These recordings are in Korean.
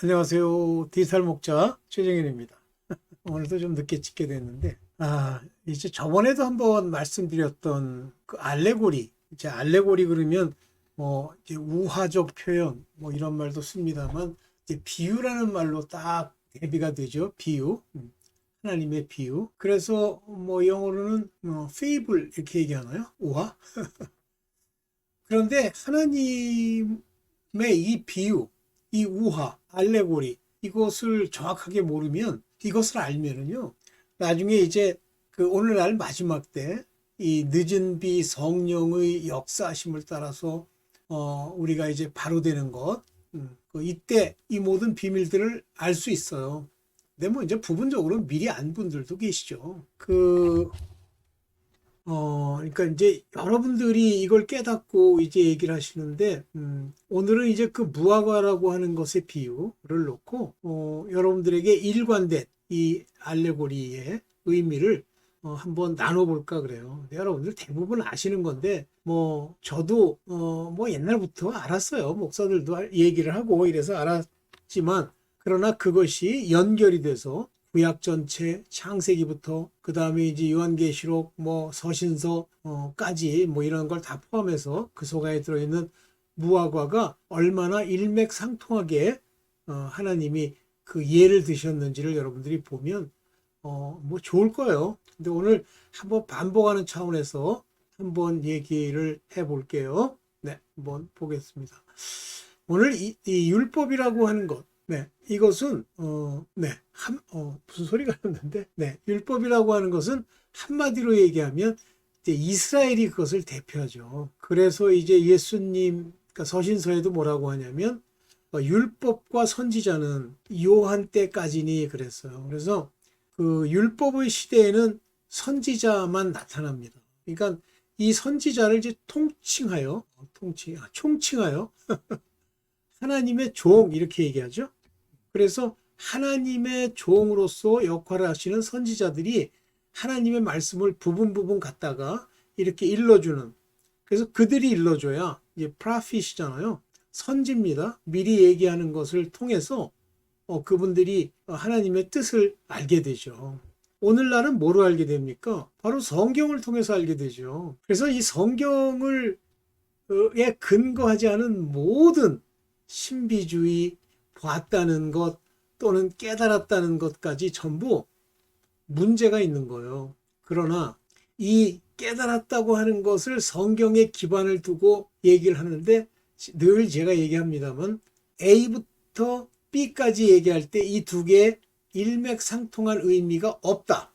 안녕하세요. 디지털 목자 최정현입니다. 오늘도 좀 늦게 찍게 됐는데, 이제 저번에도 한번 말씀드렸던 그 알레고리, 이제 알레고리 그러면 이제 우화적 표현, 이런 말도 씁니다만, 이제 비유라는 말로 딱 대비가 되죠. 비유. 하나님의 비유. 그래서 영어로는 fable 이렇게 얘기하나요? 우화? 그런데 하나님의 이 비유, 이 우화, 알레고리, 이것을 정확하게 모르면, 이것을 알면은요, 나중에 이제 그 오늘날 마지막 때, 이 늦은 비 성령의 역사하심을 따라서, 우리가 이제 바로 되는 것, 이때 이 모든 비밀들을 알 수 있어요. 근데 이제 부분적으로 미리 안 분들도 계시죠. 그러니까 이제 여러분들이 이걸 깨닫고 이제 얘기를 하시는데, 오늘은 이제 그 무화과라고 하는 것의 비유를 놓고, 여러분들에게 일관된 이 알레고리의 의미를 한번 나눠볼까 그래요. 근데 여러분들 대부분 아시는 건데, 저도, 옛날부터 알았어요. 목사들도 얘기를 하고 이래서 알았지만, 그러나 그것이 연결이 돼서 구약 전체 창세기부터 그 다음에 이제 요한계시록 서신서까지 이런 걸 다 포함해서 그 속에 들어있는 무화과가 얼마나 일맥상통하게 하나님이 그 예를 드셨는지를 여러분들이 보면 좋을 거예요. 근데 오늘 한번 반복하는 차원에서 한번 얘기를 해볼게요. 네, 한번 보겠습니다. 오늘 이 율법이라고 하는 것, 네, 이것은 무슨 소리가 났는데, 네, 율법이라고 하는 것은 한마디로 얘기하면 이제 이스라엘이 그것을 대표하죠. 그래서 이제 예수님 그러니까 서신서에도 뭐라고 하냐면 율법과 선지자는 요한 때까지니 그랬어요. 그래서 그 율법의 시대에는 선지자만 나타납니다. 그러니까 이 선지자를 이제 총칭하여 하나님의 종 이렇게 얘기하죠. 그래서 하나님의 종으로서 역할을 하시는 선지자들이 하나님의 말씀을 부분 갖다가 이렇게 일러주는, 그래서 그들이 일러줘야 이제 프라핏이잖아요. 선지입니다. 미리 얘기하는 것을 통해서 그분들이 하나님의 뜻을 알게 되죠. 오늘날은 뭐로 알게 됩니까? 바로 성경을 통해서 알게 되죠. 그래서 이 성경을 에 근거하지 않은 모든 신비주의, 봤다는 것 또는 깨달았다는 것까지 전부 문제가 있는 거예요. 그러나 이 깨달았다고 하는 것을 성경에 기반을 두고 얘기를 하는데 늘 제가 얘기합니다만 A부터 B까지 얘기할 때 이 두 개의 일맥상통한 의미가 없다.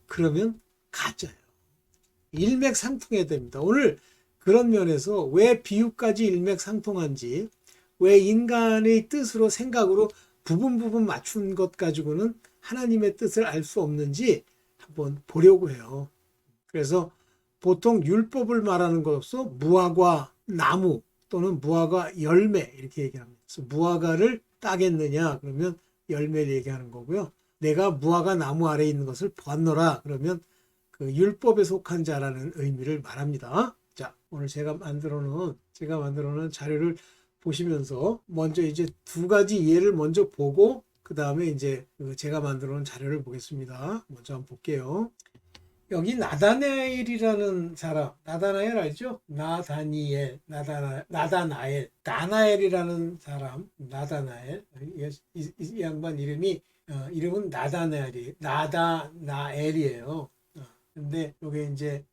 그러면 가짜예요. 일맥상통해야 됩니다. 오늘 그런 면에서 왜 비유까지 일맥상통한지, 왜 인간의 뜻으로 생각으로 부분 맞춘 것 가지고는 하나님의 뜻을 알 수 없는지 한번 보려고 해요. 그래서 보통 율법을 말하는 것으로 무화과 나무 또는 무화과 열매 이렇게 얘기합니다. 그래서 무화과를 따겠느냐 그러면 열매를 얘기하는 거고요. 내가 무화과 나무 아래에 있는 것을 보았노라 그러면 그 율법에 속한 자라는 의미를 말합니다. 자, 오늘 제가 만들어 놓은 자료를 보시면서 먼저 이제 두 가지 예를 먼저 보고 그 다음에 이제 제가 만들어 놓은 자료를 보겠습니다. 먼저 한번 볼게요. 여기 나다나엘이라는 사람, 나다나엘 알죠? 나다나엘이라는 사람, 나다나엘. 이 양반 이름은 나다나엘이에요. 근데 이게 이제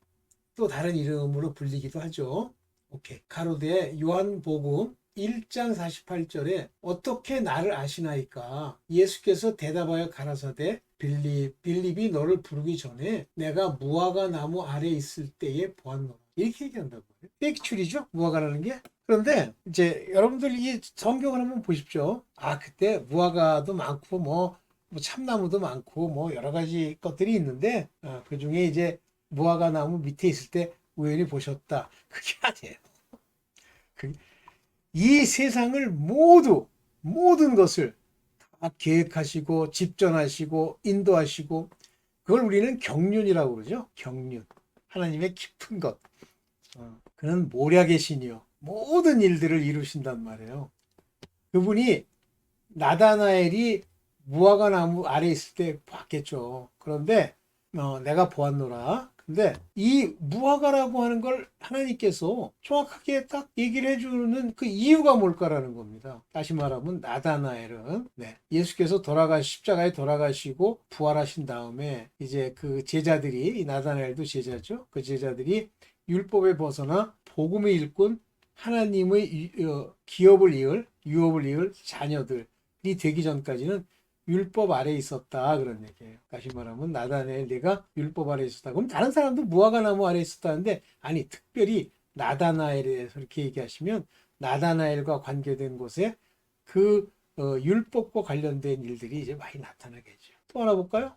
또 다른 이름으로 불리기도 하죠. 오케이. 가로대 요한복음 1장 48절에 어떻게 나를 아시나이까? 예수께서 대답하여 가라사대 빌립이 너를 부르기 전에 내가 무화과 나무 아래 있을 때에 보았노라. 이렇게 얘기한다고. 빽출이죠? 무화과라는 게. 그런데 이제 여러분들 이 성경을 한번 보십시오. 그때 무화과도 많고 참나무도 많고 여러 가지 것들이 있는데 그 중에 이제 무화과 나무 밑에 있을 때 우연히 보셨다. 그게 아니에요. 이 세상을 모든 것을 다 계획하시고 집전하시고 인도하시고 그걸 우리는 경륜이라고 그러죠. 경륜. 하나님의 깊은 것. 그는 모략의 신이요. 모든 일들을 이루신단 말이에요. 그분이 나다나엘이 무화과 나무 아래 있을 때 봤겠죠. 그런데 내가 보았노라. 근데 이 무화과라고 하는 걸 하나님께서 정확하게 딱 얘기를 해주는 그 이유가 뭘까라는 겁니다. 다시 말하면 나다나엘은 예수께서 십자가에 돌아가시고 부활하신 다음에 이제 그 제자들이, 이 나다나엘도 제자죠. 그 제자들이 율법에 벗어나 복음의 일꾼, 하나님의 유업을 이을 자녀들이 되기 전까지는 율법 아래에 있었다, 그런 얘기예요. 다시 말하면 나다나엘, 내가 율법 아래에 있었다. 그럼 다른 사람도 무화과 나무 아래에 있었다는데, 아니 특별히 나다나엘에 대해서 이렇게 얘기하시면 나다나엘과 관계된 곳에 그 율법과 관련된 일들이 이제 많이 나타나겠죠. 또 하나 볼까요?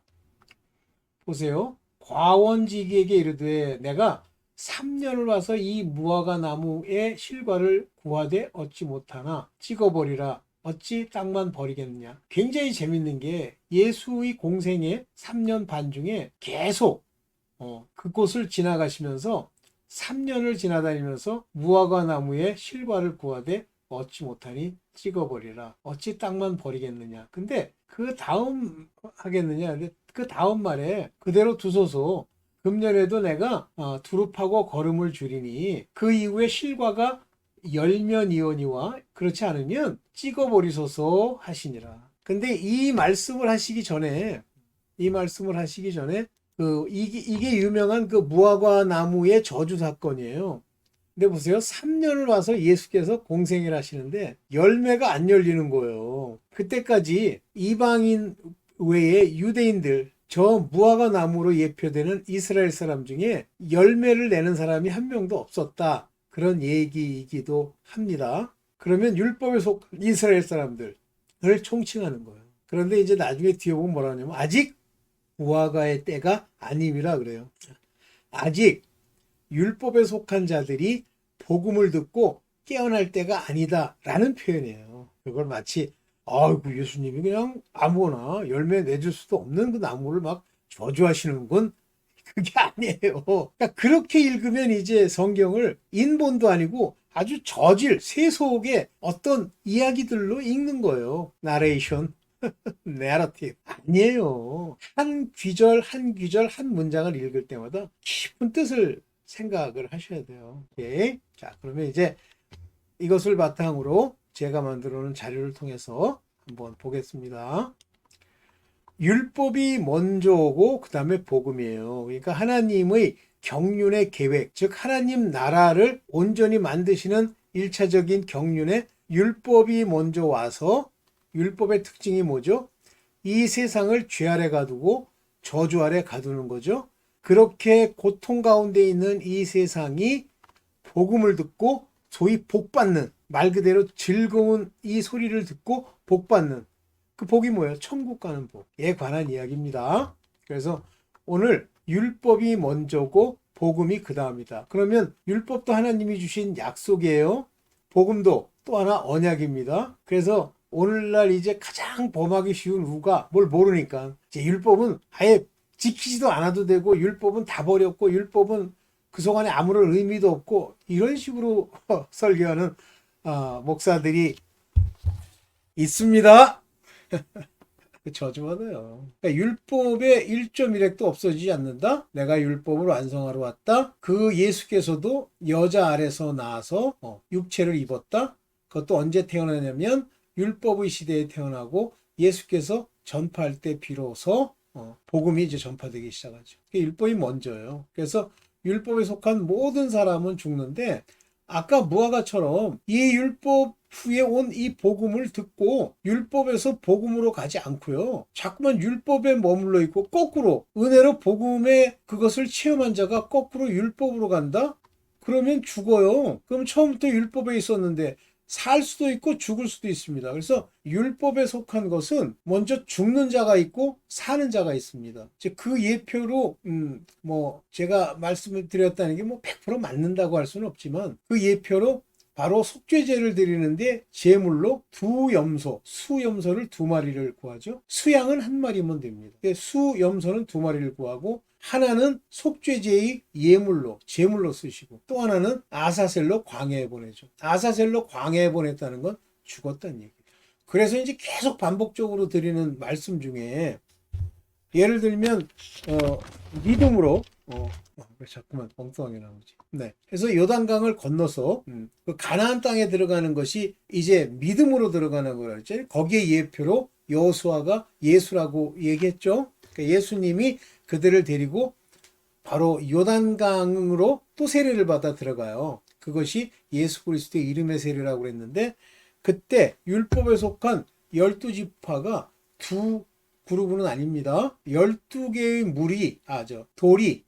보세요. 과원지기에게 이르되 내가 3년을 와서 이 무화과 나무의 실과를 구하되 얻지 못하나 찍어버리라. 어찌 땅만 버리겠느냐. 굉장히 재밌는 게 예수의 공생의 3년 반 중에 계속 그곳을 지나가시면서 3년을 지나다니면서 무화과 나무의 실과를 구하되 얻지 못하니 찍어버리라. 어찌 땅만 버리겠느냐. 근데 그 다음 하겠느냐. 근데 그 다음 말에 그대로 두소서. 금년에도 내가 두릅하고 거름을 줄이니 그 이후에 실과가 열면이오니와 그렇지 않으면 찍어버리소서 하시니라. 근데 이 말씀을 하시기 전에 이게 유명한 그 무화과 나무의 저주 사건이에요. 근데 보세요. 3년을 와서 예수께서 공생을 하시는데 열매가 안 열리는 거예요. 그때까지 이방인 외에 유대인들, 저 무화과 나무로 예표되는 이스라엘 사람 중에 열매를 내는 사람이 한 명도 없었다. 그런 얘기이기도 합니다. 그러면 율법에 속한 이스라엘 사람들을 총칭하는 거예요. 그런데 이제 나중에 뒤에 보면 뭐라 하냐면 아직 무화과의 때가 아님이라 그래요. 아직 율법에 속한 자들이 복음을 듣고 깨어날 때가 아니다라는 표현이에요. 그걸 마치 아이고 예수님이 그냥 아무거나 열매 내줄 수도 없는 그 나무를 막 저주하시는 건 그게 아니에요. 그러니까 그렇게 읽으면 이제 성경을 인본도 아니고 아주 저질, 세속의 어떤 이야기들로 읽는 거예요. 나레이션, 내러티브. 아니에요. 한 귀절, 한 귀절, 한 문장을 읽을 때마다 깊은 뜻을 생각을 하셔야 돼요. 오케이. 자, 그러면 이제 이것을 바탕으로 제가 만들어 놓은 자료를 통해서 한번 보겠습니다. 율법이 먼저고 그 다음에 복음이에요. 그러니까 하나님의 경륜의 계획, 즉 하나님 나라를 온전히 만드시는 1차적인 경륜에 율법이 먼저 와서, 율법의 특징이 뭐죠? 이 세상을 죄 아래 가두고 저주 아래 가두는 거죠. 그렇게 고통 가운데 있는 이 세상이 복음을 듣고 소위 복받는, 말 그대로 즐거운 이 소리를 듣고 복받는, 그 복이 뭐예요? 천국 가는 복에 관한 이야기입니다. 그래서 오늘 율법이 먼저고 복음이 그 다음이다. 그러면 율법도 하나님이 주신 약속이에요. 복음도 또 하나 언약입니다. 그래서 오늘날 이제 가장 범하기 쉬운 우가 뭘 모르니까 이제 율법은 아예 지키지도 않아도 되고 율법은 다 버렸고 율법은 그 속안에 아무런 의미도 없고 이런 식으로 설교하는 목사들이 있습니다. 저주받아요. 그러니까 율법의 1.1획도 없어지지 않는다. 내가 율법을 완성하러 왔다. 그 예수께서도 여자 아래서 나와서 육체를 입었다. 그것도 언제 태어나냐면 율법의 시대에 태어나고 예수께서 전파할 때 비로소 복음이 이제 전파되기 시작하죠. 율법이 먼저예요. 그래서 율법에 속한 모든 사람은 죽는데 아까 무화과처럼 이 율법 후에 온 이 복음을 듣고 율법에서 복음으로 가지 않고요. 자꾸만 율법에 머물러 있고 거꾸로 은혜로 복음의 그것을 체험한 자가 거꾸로 율법으로 간다? 그러면 죽어요. 그럼 처음부터 율법에 있었는데 살 수도 있고 죽을 수도 있습니다. 그래서 율법에 속한 것은 먼저 죽는 자가 있고 사는 자가 있습니다. 그 예표로 제가 말씀을 드렸다는 게 100% 맞는다고 할 수는 없지만 그 예표로 바로 속죄제를 드리는데 제물로 수염소를 2마리를 구하죠. 수양은 1마리면 됩니다. 수염소는 2마리를 구하고 하나는 속죄제의 예물로, 제물로 쓰시고 또 하나는 아사셀로 광야에 보내죠. 아사셀로 광야에 보냈다는 건 죽었다는 얘기예요. 그래서 이제 계속 반복적으로 드리는 말씀 중에 예를 들면 믿음으로 왜 자꾸만 엉뚱하게 나오지? 네. 그래서 요단강을 건너서 그 가나안 땅에 들어가는 것이 이제 믿음으로 들어가는 거라 했죠. 거기에 예표로 여호수아가 예수라고 얘기했죠. 그러니까 예수님이 그들을 데리고 바로 요단강으로 또 세례를 받아 들어가요. 그것이 예수 그리스도의 이름의 세례라고 그랬는데 그때 율법에 속한 12지파가 두 그룹은 아닙니다. 12개의 돌이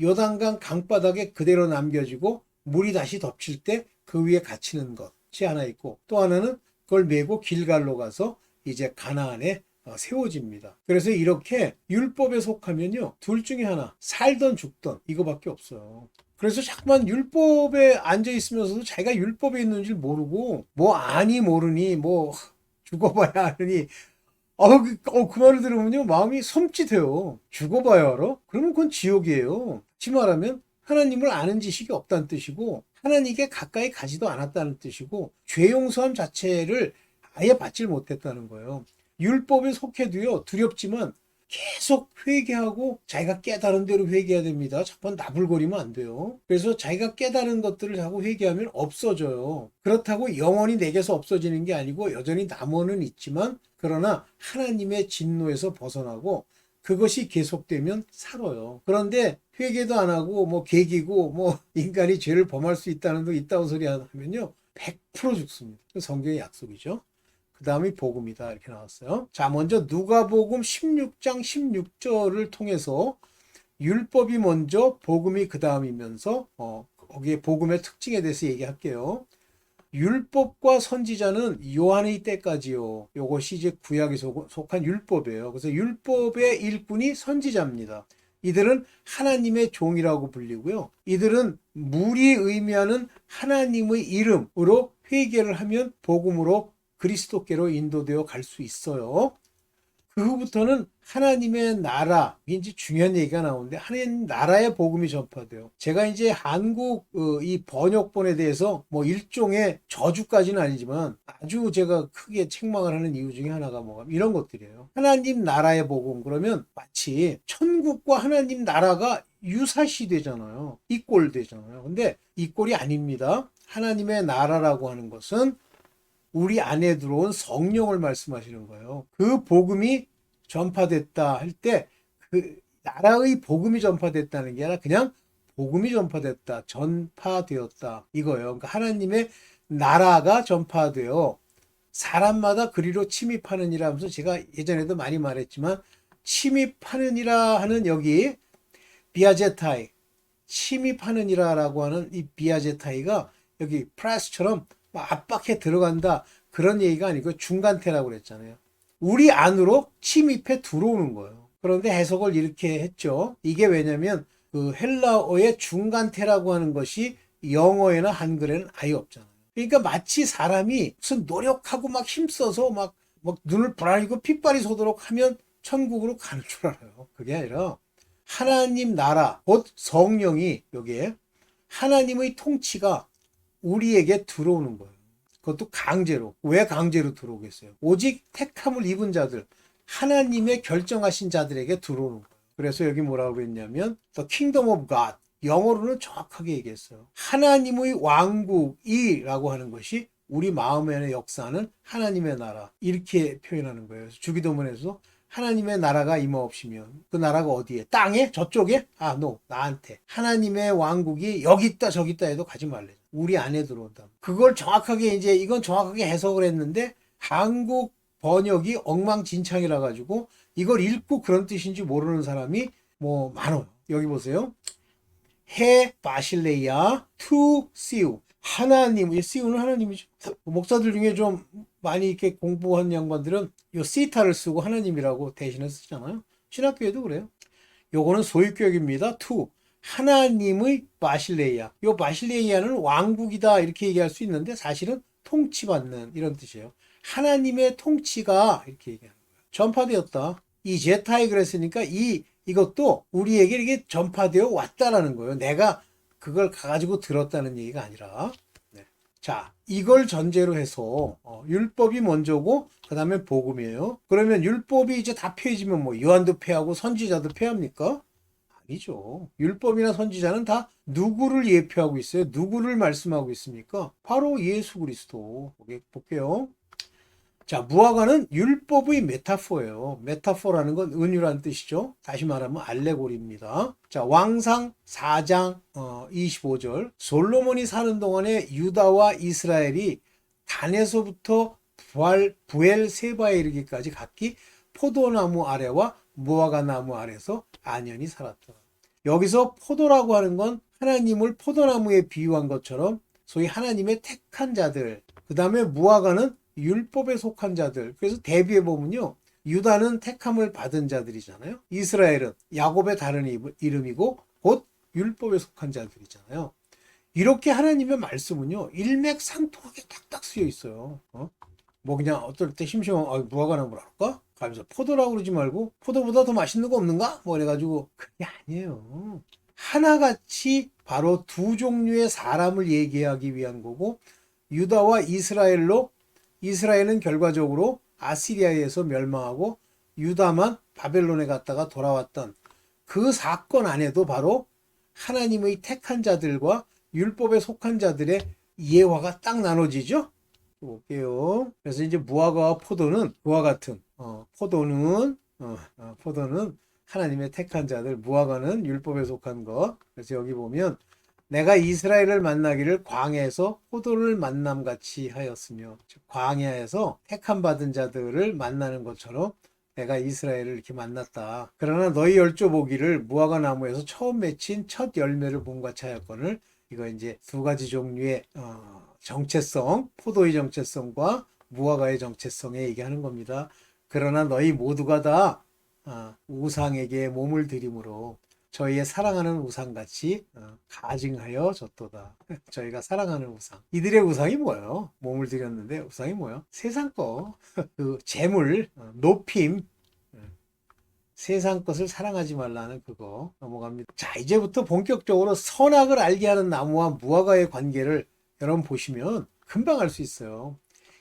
요단강 강바닥에 그대로 남겨지고 물이 다시 덮칠 때 그 위에 갇히는 것이 하나 있고 또 하나는 그걸 메고 길갈로 가서 이제 가나안에 세워집니다. 그래서 이렇게 율법에 속하면요. 둘 중에 하나 살던 죽던 이거밖에 없어요. 그래서 자꾸만 율법에 앉아 있으면서도 자기가 율법에 있는 줄 모르고 뭐 아니 모르니 뭐 죽어봐야 아느니 그 말을 들으면요 마음이 섬찟해요. 죽어봐야 알아? 그러면 그건 지옥이에요. 다시 말하면 하나님을 아는 지식이 없다는 뜻이고 하나님께 가까이 가지도 않았다는 뜻이고 죄 용서함 자체를 아예 받질 못했다는 거예요. 율법에 속해도요 두렵지만 계속 회개하고 자기가 깨달은 대로 회개해야 됩니다. 자꾸 나불거리면 안 돼요. 그래서 자기가 깨달은 것들을 자꾸 회개하면 없어져요. 그렇다고 영원히 내게서 없어지는 게 아니고 여전히 남원은 있지만 그러나 하나님의 진노에서 벗어나고 그것이 계속되면 살아요. 그런데 회개도 안 하고 뭐 개기고 뭐 인간이 죄를 범할 수 있다는 거 있다고 소리 하면요 100% 죽습니다. 성경의 약속이죠. 그 다음이 복음이다 이렇게 나왔어요. 자, 먼저 누가복음 16장 16절을 통해서 율법이 먼저 복음이 그 다음이면서 거기에 복음의 특징에 대해서 얘기할게요. 율법과 선지자는 요한의 때까지요. 이것이 이제 구약에 속한 율법이에요. 그래서 율법의 일꾼이 선지자입니다. 이들은 하나님의 종이라고 불리고요. 이들은 물이 의미하는 하나님의 이름으로 회개를 하면 복음으로 그리스도께로 인도되어 갈 수 있어요. 그 후부터는 하나님의 나라, 이제 중요한 얘기가 나오는데 하나님 나라의 복음이 전파돼요. 제가 이제 한국 이 번역본에 대해서 뭐 일종의 저주까지는 아니지만 아주 제가 크게 책망을 하는 이유 중에 하나가 뭐가 이런 것들이에요. 하나님 나라의 복음 그러면 마치 천국과 하나님 나라가 유사시 되잖아요. 이꼴 되잖아요. 근데 이꼴이 아닙니다. 하나님의 나라라고 하는 것은 우리 안에 들어온 성령을 말씀하시는 거예요. 그 복음이 전파됐다 할 때 그 나라의 복음이 전파됐다는 게 아니라 그냥 복음이 전파됐다, 전파되었다 이거예요. 그러니까 하나님의 나라가 전파되어 사람마다 그리로 침입하느니라 하면서 제가 예전에도 많이 말했지만 침입하느니라 하는 여기 비아제타이 침입하느니라라고 하는 이 비아제타이가 여기 프레스처럼 압박해 들어간다 그런 얘기가 아니고 중간태라고 그랬잖아요. 우리 안으로 침입해 들어오는 거예요. 그런데 해석을 이렇게 했죠. 이게 왜냐면 그 헬라어의 중간태라고 하는 것이 영어에나 한글에는 아예 없잖아요. 그러니까 마치 사람이 무슨 노력하고 막 힘써서 막 눈을 부라리고 핏발이 솟도록 하면 천국으로 가는 줄 알아요. 그게 아니라 하나님 나라 곧 성령이 여기에 하나님의 통치가 우리에게 들어오는 거예요. 그것도 강제로. 왜 강제로 들어오겠어요? 오직 택함을 입은 자들, 하나님의 결정하신 자들에게 들어오는 거예요. 그래서 여기 뭐라고 했냐면 The Kingdom of God. 영어로는 정확하게 얘기했어요. 하나님의 왕국이라고 하는 것이 우리 마음에 역사하는 하나님의 나라. 이렇게 표현하는 거예요. 주기도문에서 하나님의 나라가 임하옵시면 그 나라가 어디에? 땅에? 저쪽에? 나한테. 하나님의 왕국이 여기 있다 저기 있다 해도 가지 말래. 우리 안에 들어온다. 그걸 정확하게 이건 정확하게 해석을 했는데 한국 번역이 엉망진창이라 가지고 이걸 읽고 그런 뜻인지 모르는 사람이 뭐 많아요. 여기 보세요. 해 바실레이아 투 시우. 하나님, 시우는 하나님이죠. 목사들 중에 좀 많이 이렇게 공부한 양반들은 요 시타를 쓰고 하나님이라고 대신에 쓰잖아요. 신학교에도 그래요. 요거는 소유격입니다. 투. 하나님의 바실레이아. 요 바실레이아는 왕국이다 이렇게 얘기할 수 있는데 사실은 통치받는 이런 뜻이에요. 하나님의 통치가 이렇게 얘기하는 거예요. 전파되었다. 이 제타이 그랬으니까 이것도 우리에게 이게 전파되어 왔다라는 거예요. 내가 그걸 가지고 들었다는 얘기가 아니라. 네. 자, 이걸 전제로 해서 율법이 먼저고 그 다음에 복음이에요. 그러면 율법이 이제 다 폐해지면 뭐 요한도 폐하고 선지자도 폐합니까? 아니죠. 율법이나 선지자는 다 누구를 예표하고 있어요? 누구를 말씀하고 있습니까? 바로 예수 그리스도. 볼게요. 자, 무화과는 율법의 메타포예요. 메타포라는 건 은유란 뜻이죠. 다시 말하면 알레고리입니다. 자, 왕상 4장 25절. 솔로몬이 사는 동안에 유다와 이스라엘이 단에서부터 부엘세바에 이르기까지 각기 포도나무 아래와 무화과 나무 아래서 안연히 살았다. 여기서 포도라고 하는 건 하나님을 포도나무에 비유한 것처럼 소위 하나님의 택한 자들, 그 다음에 무화과는 율법에 속한 자들. 그래서 대비해 보면요, 유다는 택함을 받은 자들이잖아요. 이스라엘은 야곱의 다른 이름이고 곧 율법에 속한 자들이잖아요. 이렇게 하나님의 말씀은요, 일맥상통하게 딱딱 쓰여 있어요. 뭐 그냥 어떨 때 심심하면 무화과 나무라 할까? 가면서 포도라고 그러지 말고 포도보다 더 맛있는 거 없는가? 뭐 그래가지고 그게 아니에요. 하나같이 바로 두 종류의 사람을 얘기하기 위한 거고, 유다와 이스라엘로, 이스라엘은 결과적으로 아시리아에서 멸망하고 유다만 바벨론에 갔다가 돌아왔던 그 사건 안에도 바로 하나님의 택한 자들과 율법에 속한 자들의 예화가 딱 나눠지죠. 볼게요. 그래서 이제 무화과와 포도는 그와 같은 포도는 하나님의 택한 자들, 무화과는 율법에 속한 것. 그래서 여기 보면 내가 이스라엘을 만나기를 광야에서 포도를 만남같이 하였으며, 즉 광야에서 택함 받은 자들을 만나는 것처럼 내가 이스라엘을 이렇게 만났다. 그러나 너희 열조 보기를 무화과 나무에서 처음 맺힌 첫 열매를 본같이 하였거늘. 이거 이제 두 가지 종류의 정체성, 포도의 정체성과 무화과의 정체성에 얘기하는 겁니다. 그러나 너희 모두가 다 우상에게 몸을 들임으로 저희의 사랑하는 우상같이 가증하여 졌도다. 저희가 사랑하는 우상. 이들의 우상이 뭐예요? 몸을 들였는데 우상이 뭐예요? 세상 거, 그 재물, 높임, 세상 것을 사랑하지 말라는 그거 넘어갑니다. 자, 이제부터 본격적으로 선악을 알게 하는 나무와 무화과의 관계를 여러분 보시면 금방 알 수 있어요.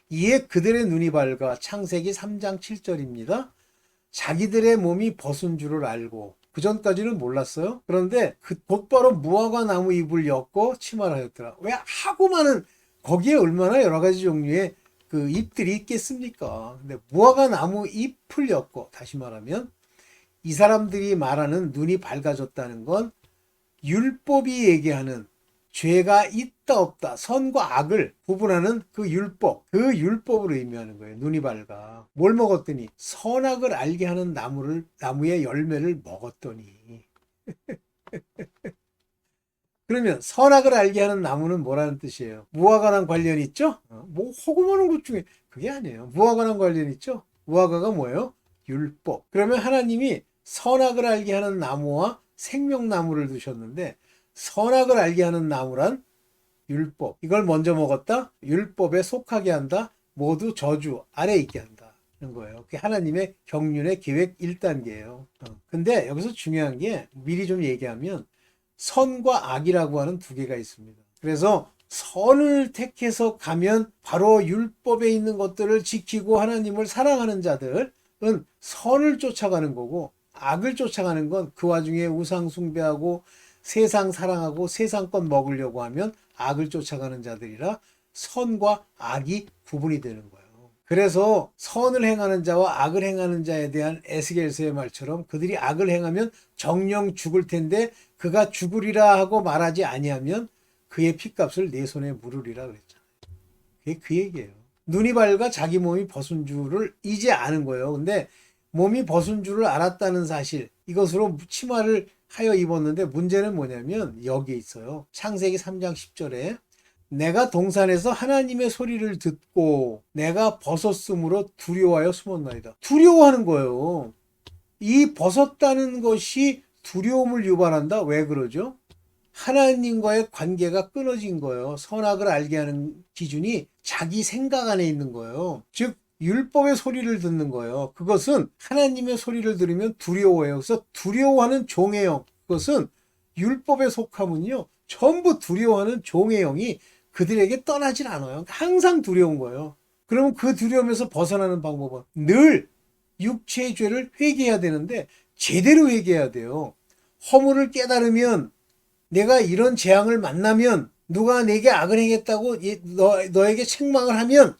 이에 그들의 눈이 밝아. 창세기 3장 7절입니다. 자기들의 몸이 벗은 줄을 알고. 그 전까지는 몰랐어요. 그런데 곧바로 무화과 나무 잎을 엮고 치마를 하였더라. 왜 하고만은 거기에 얼마나 여러 가지 종류의 그 잎들이 있겠습니까? 근데 무화과 나무 잎을 엮고, 다시 말하면 이 사람들이 말하는 눈이 밝아졌다는 건 율법이 얘기하는 죄가 있다 없다, 선과 악을 구분하는 그 율법을 의미하는 거예요. 눈이 밝아. 뭘 먹었더니 선악을 알게 하는 나무의 열매를 먹었더니. 그러면 선악을 알게 하는 나무는 뭐라는 뜻이에요? 무화과랑 관련 있죠? 뭐 호구모는 것 중에 그게 아니에요. 무화과랑 관련 있죠? 무화과가 뭐예요? 율법. 그러면 하나님이 선악을 알게 하는 나무와 생명나무를 두셨는데, 선악을 알게 하는 나무란 율법. 이걸 먼저 먹었다? 율법에 속하게 한다? 모두 저주 아래 있게 한다. 는 거예요. 그게 하나님의 경륜의 계획 1단계예요. 근데 여기서 중요한 게, 미리 좀 얘기하면 선과 악이라고 하는 두 개가 있습니다. 그래서 선을 택해서 가면 바로 율법에 있는 것들을 지키고 하나님을 사랑하는 자들은 선을 쫓아가는 거고, 악을 쫓아가는 건 그 와중에 우상 숭배하고 세상 사랑하고 세상 것 먹으려고 하면 악을 쫓아가는 자들이라 선과 악이 구분이 되는 거예요. 그래서 선을 행하는 자와 악을 행하는 자에 대한 에스겔서의 말처럼 그들이 악을 행하면 정령 죽을 텐데 그가 죽으리라 하고 말하지 아니하면 그의 핏값을 내 손에 물으리라 그랬잖아요. 그게 그 얘기예요. 눈이 밝아 자기 몸이 벗은 줄을 이제 아는 거예요. 근데 몸이 벗은 줄을 알았다는 사실, 이것으로 치마를 하여 입었는데 문제는 뭐냐면 여기에 있어요. 창세기 3장 10절에 내가 동산에서 하나님의 소리를 듣고 내가 벗었으므로 두려워하여 숨었나이다. 두려워하는 거예요. 이 벗었다는 것이 두려움을 유발한다. 왜 그러죠? 하나님과의 관계가 끊어진 거예요. 선악을 알게 하는 기준이 자기 생각 안에 있는 거예요. 즉 율법의 소리를 듣는 거예요. 그것은 하나님의 소리를 들으면 두려워해요. 그래서 두려워하는 종의 영, 그것은 율법에 속하면요 전부 두려워하는 종의 영이 그들에게 떠나질 않아요. 항상 두려운 거예요. 그러면 그 두려움에서 벗어나는 방법은 늘 육체의 죄를 회개해야 되는데 제대로 회개해야 돼요. 허물을 깨달으면 내가 이런 재앙을 만나면 누가 내게 악을 행했다고 너에게 책망을 하면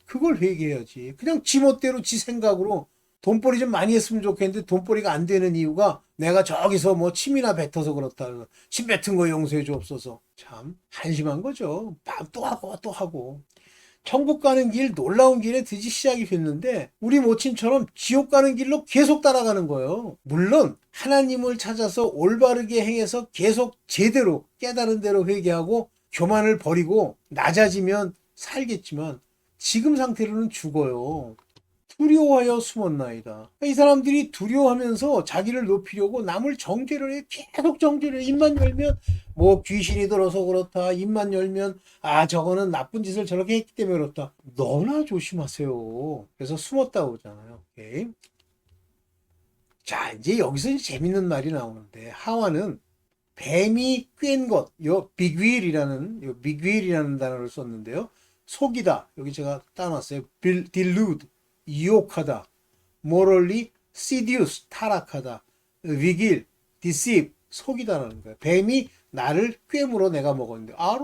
그걸 회개해야지. 그냥 지멋대로 지 생각으로 돈벌이 좀 많이 했으면 좋겠는데 돈벌이가 안 되는 이유가 내가 저기서 뭐 침이나 뱉어서 그렇다. 침 뱉은 거 용서해 주옵소서. 참 한심한 거죠. 또 하고 또 하고. 천국 가는 길 놀라운 길에 드디 시작이 됐는데 우리 모친처럼 지옥 가는 길로 계속 따라가는 거예요. 물론 하나님을 찾아서 올바르게 행해서 계속 제대로 깨달은 대로 회개하고 교만을 버리고 낮아지면 살겠지만 지금 상태로는 죽어요. 두려워하여 숨었나이다. 이 사람들이 두려워하면서 자기를 높이려고 남을 정죄를 해. 계속 정죄를 해. 입만 열면 뭐 귀신이 들어서 그렇다. 입만 열면 저거는 나쁜 짓을 저렇게 했기 때문에 그렇다. 너나 조심하세요. 그래서 숨었다 오잖아요. 오케이. 자, 이제 여기서 이제 재밌는 말이 나오는데 하와는 뱀이 꿰는 것, 요 빅윌이라는 단어를 썼는데요. 속이다. 여기 제가 따놨어요. delude. 유혹하다, morally seduce, 타락하다, 위길, deceive, 속이다라는 거예요. 뱀이 나를 꿰물어 내가 먹었는데 알아.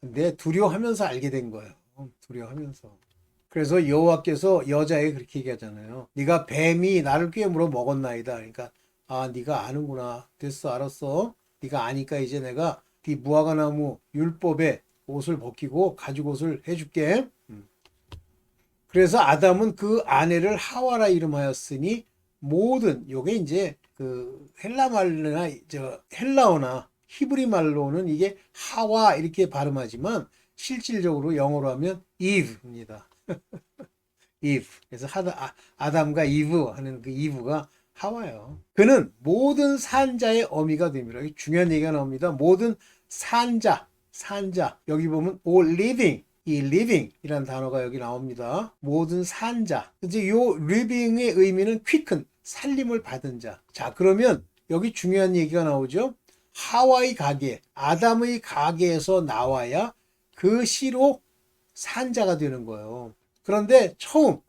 근데 두려워하면서 알게 된 거예요. 두려워하면서. 그래서 여호와께서 여자에게 그렇게 얘기하잖아요. 네가 뱀이 나를 꿰물어 먹었나이다. 그러니까 네가 아는구나. 됐어, 알았어. 네가 아니까 이제 내가 네 무화과나무 율법에 옷을 벗기고 가죽 옷을 해줄게. 그래서 아담은 그 아내를 하와라 이름하였으니 모든 요게 이제 그 헬라 말로나 헬라어나 히브리 말로는 이게 하와 이렇게 발음하지만 실질적으로 영어로 하면 이브입니다. 이브. 그래서 아담과 이브 하는 그 이브가 하와예요. 그는 모든 산자의 어미가 됩니다. 중요한 얘기가 나옵니다. 모든 산자. 여기 보면 all living. 이 living이라는 단어가 여기 나옵니다. 모든 산자. 이제 요 living의 의미는 quicken, 살림을 받은 자. 자, 그러면 여기 중요한 얘기가 나오죠. 하와의 가게, 아담의 가게에서 나와야 그 씨로 산자가 되는 거예요. 그런데 처음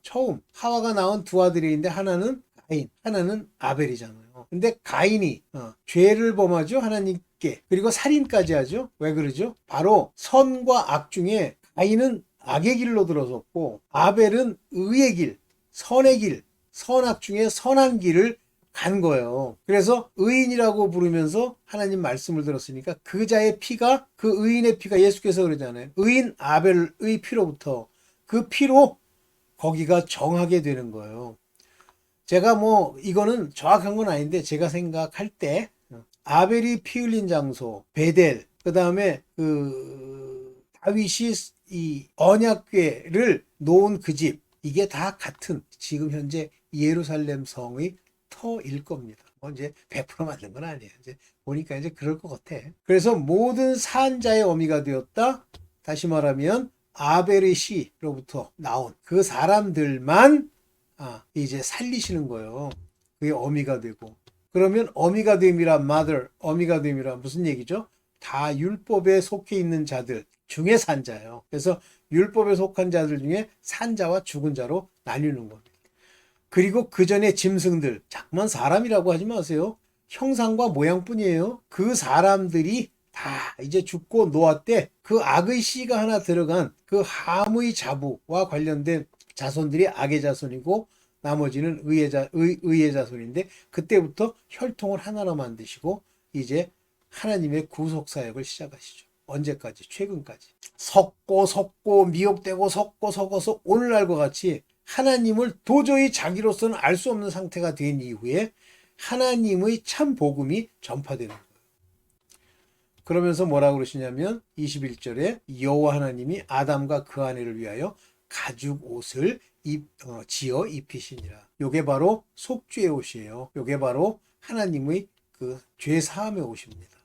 하와가 낳은 두 아들이 있는데 하나는 가인, 하나는 아벨이잖아요. 근데 가인이 죄를 범하죠, 하나님께. 그리고 살인까지 하죠. 왜 그러죠? 바로 선과 악 중에 가인은 악의 길로 들어섰고 아벨은 의의 길, 선의 길, 선악 중에 선한 길을 간 거예요. 그래서 의인이라고 부르면서 하나님 말씀을 들었으니까 그 자의 피가, 그 의인의 피가, 예수께서 그러잖아요. 의인 아벨의 피로부터 그 피로 거기가 정하게 되는 거예요. 제가 뭐 이거는 정확한 건 아닌데 제가 생각할 때 아벨이 피 흘린 장소 베델, 그 다음에 그 다윗이 이 언약궤를 놓은 그 집, 이게 다 같은 지금 현재 예루살렘 성의 터일 겁니다. 뭐 이제 100% 맞는 건 아니에요. 이제 보니까 이제 그럴 것 같아. 그래서 모든 산자의 어미가 되었다. 다시 말하면 아벨의 씨로부터 나온 그 사람들만 이제 살리시는 거예요. 그게 어미가 되고. 그러면 어미가 됨이라 mother, 어미가 됨이라 무슨 얘기죠? 다 율법에 속해 있는 자들 중에 산자예요. 그래서 율법에 속한 자들 중에 산자와 죽은 자로 나뉘는 겁니다. 그리고 그 전에 짐승들, 자꾸만 사람이라고 하지 마세요. 형상과 모양뿐이에요. 그 사람들이 다 이제 죽고 노아 때 그 악의 씨가 하나 들어간 그 함의 자부와 관련된 자손들이 악의 자손이고 나머지는 의의 자손인데 그때부터 혈통을 하나로 만드시고 이제 하나님의 구속 사역을 시작하시죠. 언제까지? 최근까지. 섞고 미혹되고 섞어서 오늘날과 같이 하나님을 도저히 자기로서는 알 수 없는 상태가 된 이후에 하나님의 참 복음이 전파되는 거예요. 그러면서 뭐라고 그러시냐면 21절에 여호와 하나님이 아담과 그 아내를 위하여 가죽 옷을 지어 입히시니라. 요게 바로 속죄의 옷이에요. 요게 바로 하나님의 그 죄 사함의 옷입니다.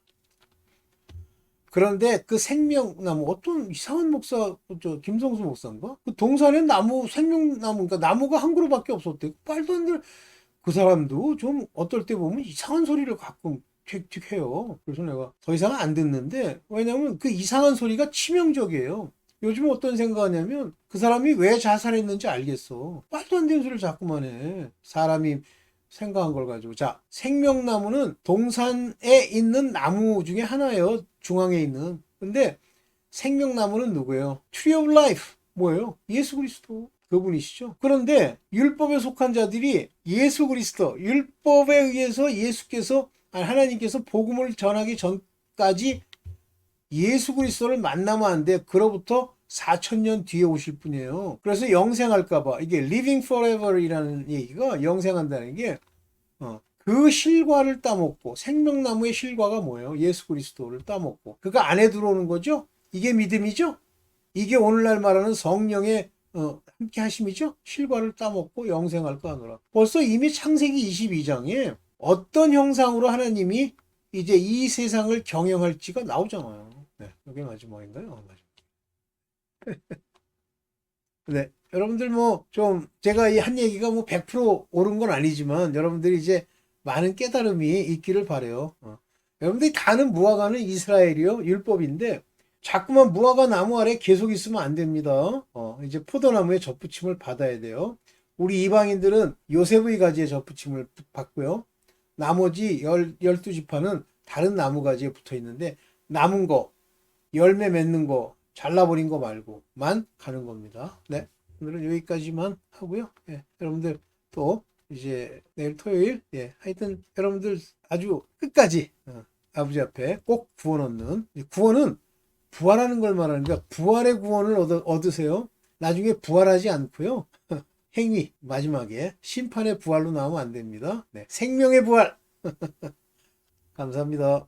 그런데 그 생명나무, 어떤 이상한 목사, 김성수 목사인가? 그 동산에 나무, 생명나무, 그러니까 나무가 한 그루밖에 없었대. 말도 안 되는, 그 사람도 좀 어떨 때 보면 이상한 소리를 가끔 틱틱해요. 그래서 내가 더 이상 안 듣는데, 왜냐면 그 이상한 소리가 치명적이에요. 요즘 어떤 생각하냐면 그 사람이 왜 자살했는지 알겠어. 말도 안 되는 소리를 자꾸만 해. 사람이 생각한 걸 가지고. 자, 생명나무는 동산에 있는 나무 중에 하나예요. 중앙에 있는. 근데 생명나무는 누구예요? Tree of Life. 뭐예요? 예수 그리스도. 그분이시죠. 그런데 율법에 속한 자들이 예수 그리스도, 율법에 의해서 예수께서, 아니 하나님께서 복음을 전하기 전까지 예수 그리스도를 만나면 안 돼. 그로부터 4,000년 뒤에 오실 분이에요. 그래서 영생할까봐, 이게 living forever이라는 얘기가 영생한다는 게, 그 실과를 따먹고, 생명나무의 실과가 뭐예요? 예수 그리스도를 따먹고, 그거 안에 들어오는 거죠? 이게 믿음이죠? 이게 오늘날 말하는 성령의 함께 하심이죠? 실과를 따먹고 영생할까 하노라. 벌써 이미 창세기 22장에 어떤 형상으로 하나님이 이제 이 세상을 경영할지가 나오잖아요. 네, 이게 마지막인가요? 마지막. 네, 여러분들 뭐 좀 제가 이 한 얘기가 뭐 100% 옳은 건 아니지만 여러분들이 이제 많은 깨달음이 있기를 바래요. 여러분들이 가는 무화과는 이스라엘이요 율법인데 자꾸만 무화과 나무 아래 계속 있으면 안 됩니다. 이제 포도나무에 접붙임을 받아야 돼요. 우리 이방인들은 요셉의 가지에 접붙임을 받고요. 나머지 12지파는 다른 나무 가지에 붙어 있는데 남은 거, 열매 맺는 거, 잘라버린 거 말고만 가는 겁니다. 네. 오늘은 여기까지만 하고요. 예, 여러분들 또 이제 내일 토요일, 예, 하여튼 여러분들 아주 끝까지 아버지 앞에 꼭 구원 얻는, 구원은 부활하는 걸 말하는 거야. 부활의 구원을 얻으세요. 나중에 부활하지 않고요. 행위 마지막에 심판의 부활로 나오면 안 됩니다. 네, 생명의 부활. 감사합니다.